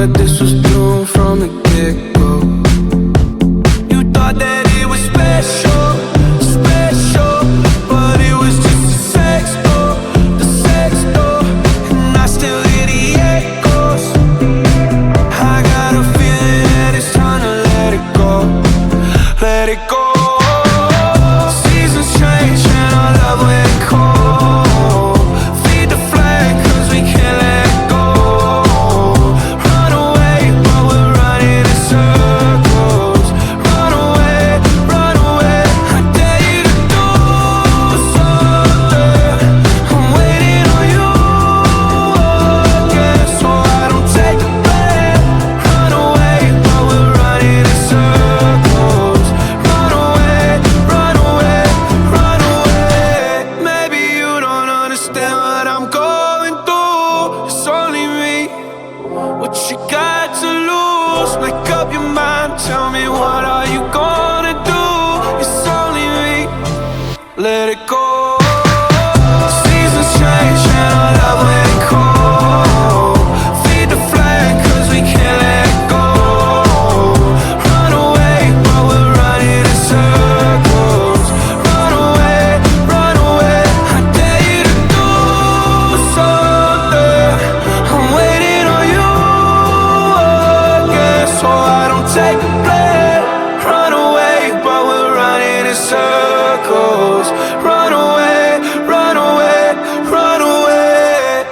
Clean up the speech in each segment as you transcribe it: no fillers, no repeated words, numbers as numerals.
that this was doomed from the get-go. You thought that it was special, special, but it was just a sex door, the sex door. And I still hear the echoes. I got a feeling that it's time to let it go, let it go. Seasons change and our love went cold. Feed the flame cause we can't let go. Run away but we're running in circles. Run away, run away. I dare you to do something. I'm waiting on you again, so I don't take the blame. Run away but we're running in circles. Run away, run away, run away. Maybe you don't understand what I'm going through. It's only me. What you got to lose? Make up your mind. Tell me what are you gonna do? It's only me. Let it go. Seasons change and our love went cold. Feed the flame cause we can't let go. Run away but we're running in circles. Run away, run away. I dare you to do something. I'm waiting on you again, so I don't take the blame. Run away but we're running in circles. Run away, run away, run away.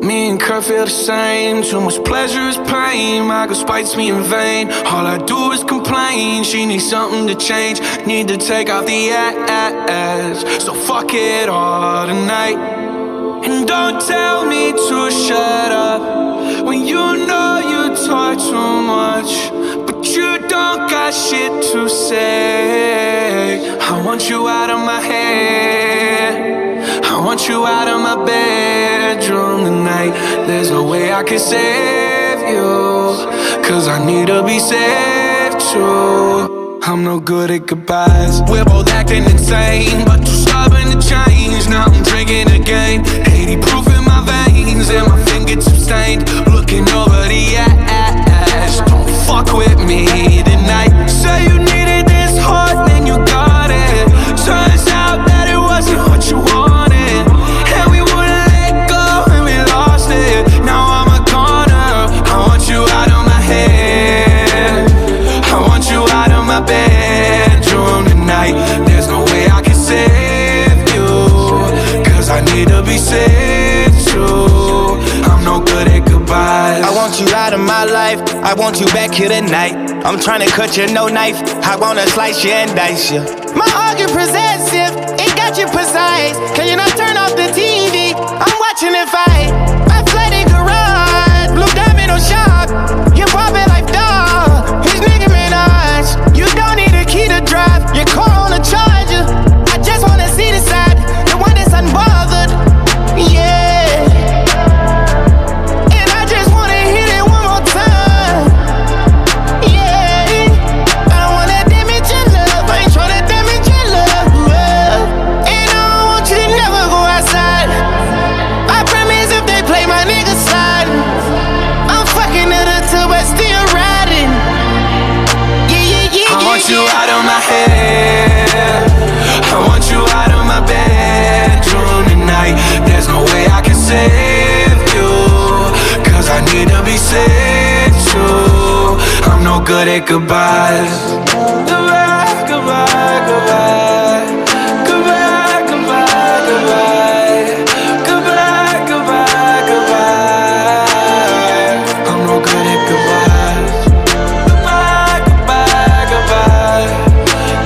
Me and Kurt feel the same. Too much pleasure is pain. My girl spites me in vain. All I do is complain. She needs something to change. Need to take off the ass. So fuck it all tonight. And don't tell me to shut up when you know you talk too much, but you don't got shit to say. I want you out of my head. I want you out of my bedroom tonight. There's no way I can save you, cause I need to be saved too. I'm no good at goodbyes. We're both acting insane, but too stubborn to change. Now I'm drinking again, 80 proof in my veins, and my fingertips stained. Looking over the ash. Don't fuck with me tonight. Say you needed this hard, then you got it. Turns out that it wasn't what you wanted, and we wouldn't let go and we lost it. Now I'm a goner. I want you out of my head. I want you out of my bedroom tonight. There's no way I can save you, cause I need to be saved too. I'm no good at goodbyes. I want you out of my life. I want you back here tonight. I'm trying to cut you, no knife. I wanna slice you and dice you. My heart get possessive, it got you precise. Can you not turn off the TV? I'm watching it fight. My flooded garage, blue diamond on shop. You pop it like dog, his nigga Minaj. You don't need a key to drive, your car on a charger. I just wanna see the side, the one that's unbothered. Yeah. And I just wanna hit it one more time. Yeah. I don't wanna damage your love, I ain't tryna damage your love. And I don't want you to never go outside. I promise if they play my nigga side, I'm fucking it up till but still riding. Yeah, yeah, yeah. I want you out of my head. I want you out of my bedroom tonight. There's no way I can save you, cause I need to be saved too. I'm no good at goodbyes. Goodbye, goodbye, goodbye. Goodbye, goodbye, goodbye. Goodbye, goodbye, goodbye. I'm no good at goodbyes. Goodbye, goodbye, goodbye.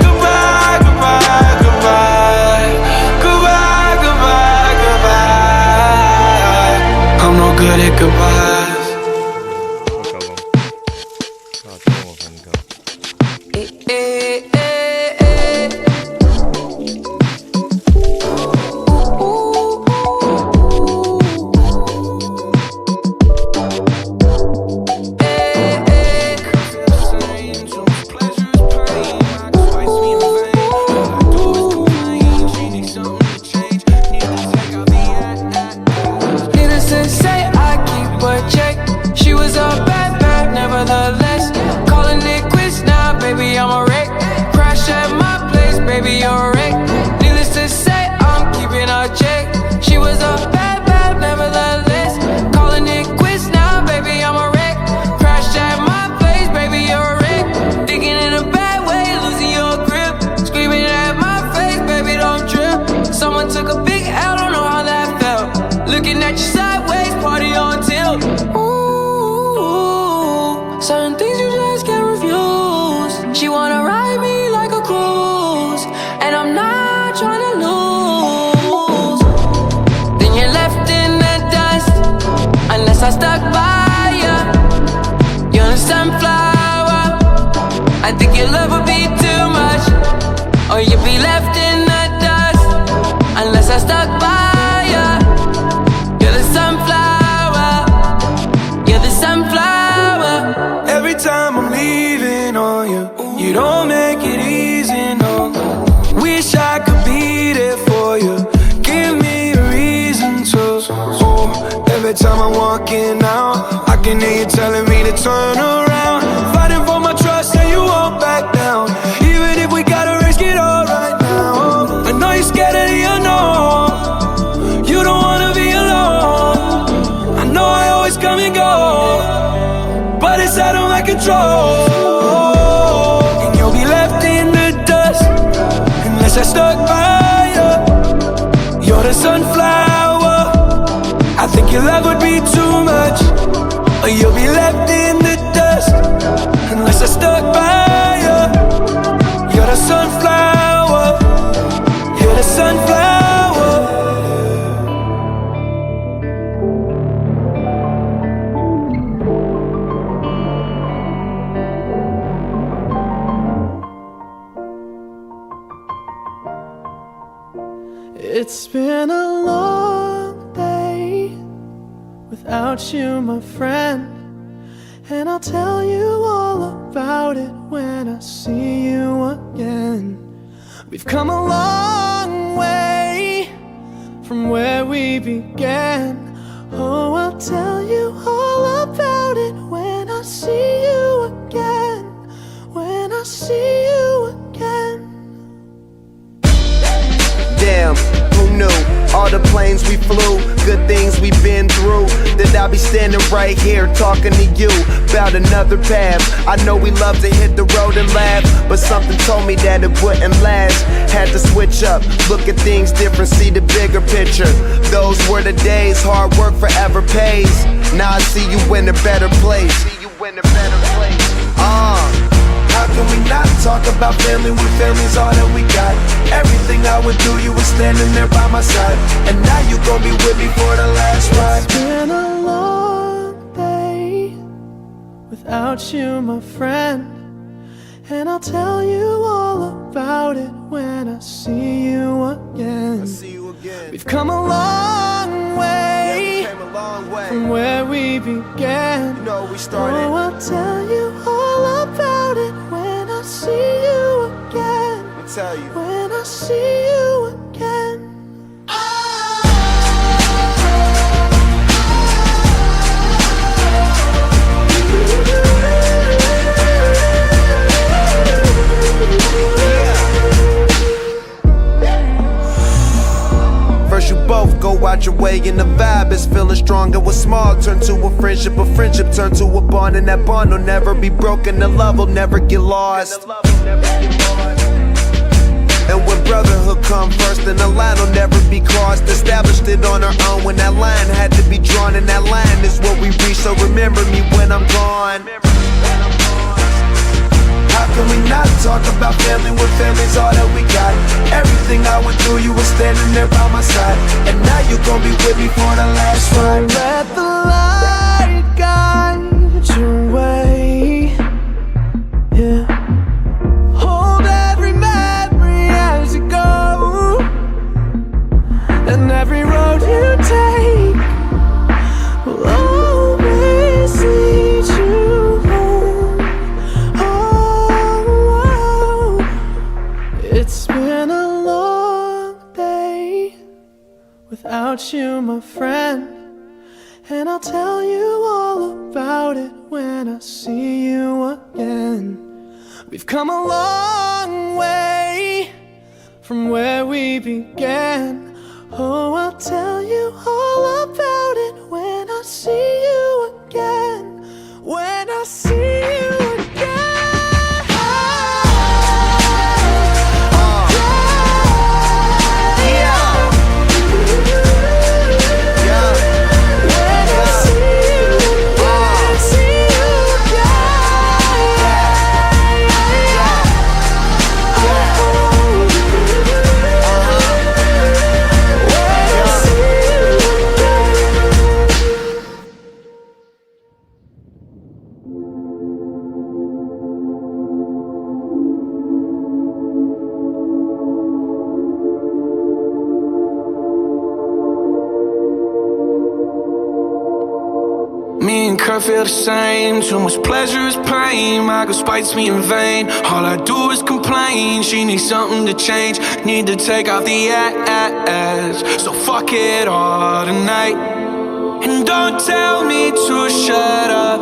Goodbye, goodbye, goodbye. Goodbye, goodbye, goodbye. I'm no good at goodbyes. Bakalım. Sakin ol efendim. Eh, eh, eh, eh. Certain things you just can't refuse. She wanna ride me like a cruise, and I'm not trying to lose. Then you're left in the dust, unless I stuck by you. You're a sunflower. I think your love would be too much, or you'd be left in the dust, unless I stuck by you. You're the sunflower. You're the sunflower. Every time I'm leaving on you, you don't make it easy, no. Wish I could be there for you. Give me a reason to. Oh, every time I'm walking out, I can hear you telling me to turn around. Fighting for my trust and you won't back down. Even if we gotta risk it all right now. I know you're scared of the unknown. You don't wanna be alone. I know I always come and go, but it's out of my control. And you'll be left in the dust, unless I stuck by you. You're the sunflower. I think your love would be too much, or you'll be left in the dust, unless I stuck by you. You're the sunflower. You're the sunflower. It's been a long day without you, my friend, and I'll tell you all about it when I see you again. We've come a long way from where we began. Oh, I'll tell you all about it when I see you again. When I see you again. Damn, who knew? All the planes we flew, good things we've been through, that I'll be standing right here talking to you about another path. I know we love to hit the road and laugh, but something told me that it wouldn't last. Had to switch up, look at things different, see the bigger picture. Those were the days, hard work forever pays. Now I see you in a better place. How can we not talk about family when family's all that we got? Everything I would do, you were standing there by my side, and now you gon' be with me for the last ride. It's been a long day without you, my friend, and I'll tell you all about it when I see you again. We've come a long way, from where we began. You know we started. Oh, I'll tell you all about it when I see you again. Tell you. When I see you again. First you both go out your way and the vibe is feeling stronger. What's small turn to a friendship turn to a bond, and that bond will never be broken. The love will never get lost. And when brotherhood come first, then the line will never be crossed. Established it on our own when that line had to be drawn, and that line is what we reach. So remember me when I'm gone. How can we not talk about family when family's all that we got? Everything I went through, you were standing there by my side, and now you gon' be with me for the last ride. Let the light guide your way. Yeah. Hold every memory as you go, and every road you take will always lead you home. Oh, it's been a long day without you, my friend, and I'll tell you all about it when I see you again. We've come a long way from where we began. Oh, I'll tell you all about it when I see you again. When I see you again. Yeah. her feel the same. Too much pleasure is pain. My girl spites me in vain. All I do is complain. She needs something to change. Need to take off the ass. So fuck it all tonight. And don't tell me to shut up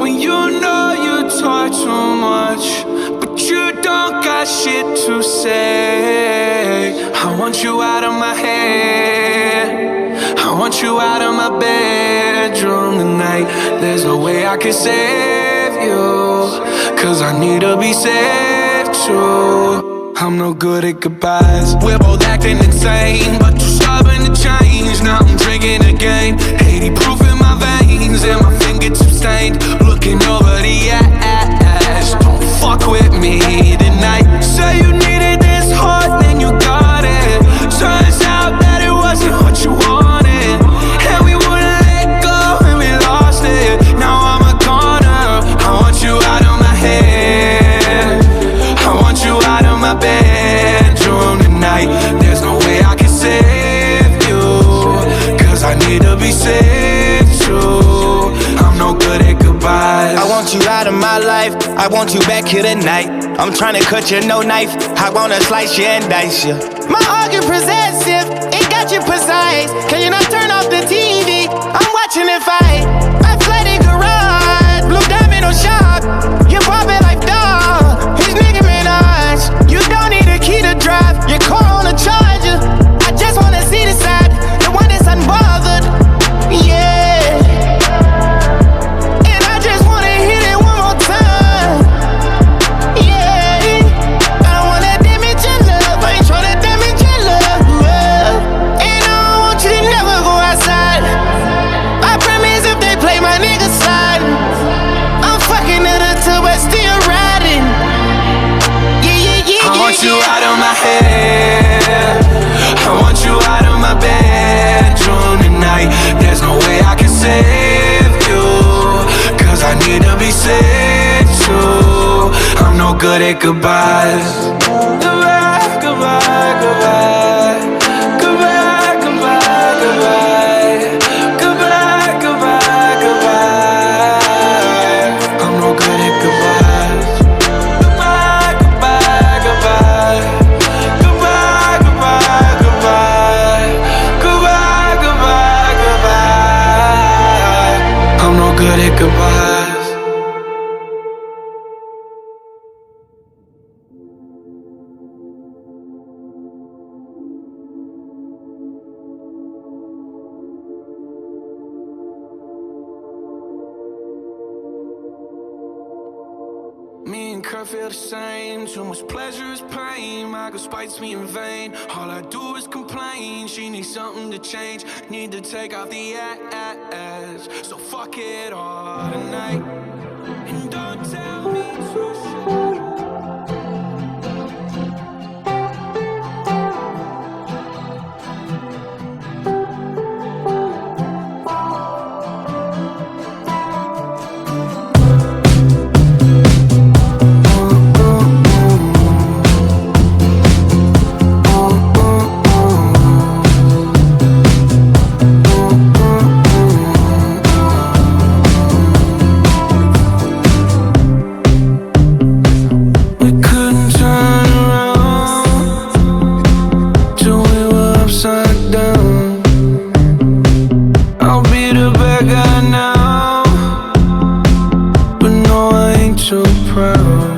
when you know you talk too much, but you don't got shit to say. I want you out of my head. I want you out of my bedroom tonight. There's no way I can save you, cause I need to be saved too. I'm no good at goodbyes. We're both acting insane, but too stubborn to change. Now I'm drinking again, 80 proof in my veins, and my fingertips stained. Looking over the ass. Don't fuck with me tonight. Say you needed this hard, then you got it. Turns out that it wasn't what you wanted, and we wouldn't let go, and we lost it. Now I'm a goner. I want you out of my head. I want you out of my bedroom tonight. There's no way I can save you, cause I need to be saved too. I'm no good at goodbyes. I want you out of my life, I want you back here tonight. I'm trying to cut you, no knife. I wanna slice you and dice you. My heart get possessive, it got you precise. Can you not turn off the TV? I'm watching it fight. My flooded garage, blue diamond on shop. You pop it like dog, his nigga Minaj. You don't need a key to drive, your car on a charger. I just wanna see the side, the one that's unbothered. Yeah. I want you out of my head. I want you out of my bedroom tonight. There's no way I can save you, cause I need to be saved too. I'm no good at goodbyes. Goodbye, goodbye, goodbye. Goodbye, goodbye, goodbye. Goodbye, goodbye, goodbye. I'm no good at goodbyes. Good at goodbyes. Me and Kurt feel the same. Too much pleasure is pain. My girl spites me in vain. All I do is complain. She needs something to change. Need to take off the ass. So fuck it all tonight. And don't tell me to shut up. Proud.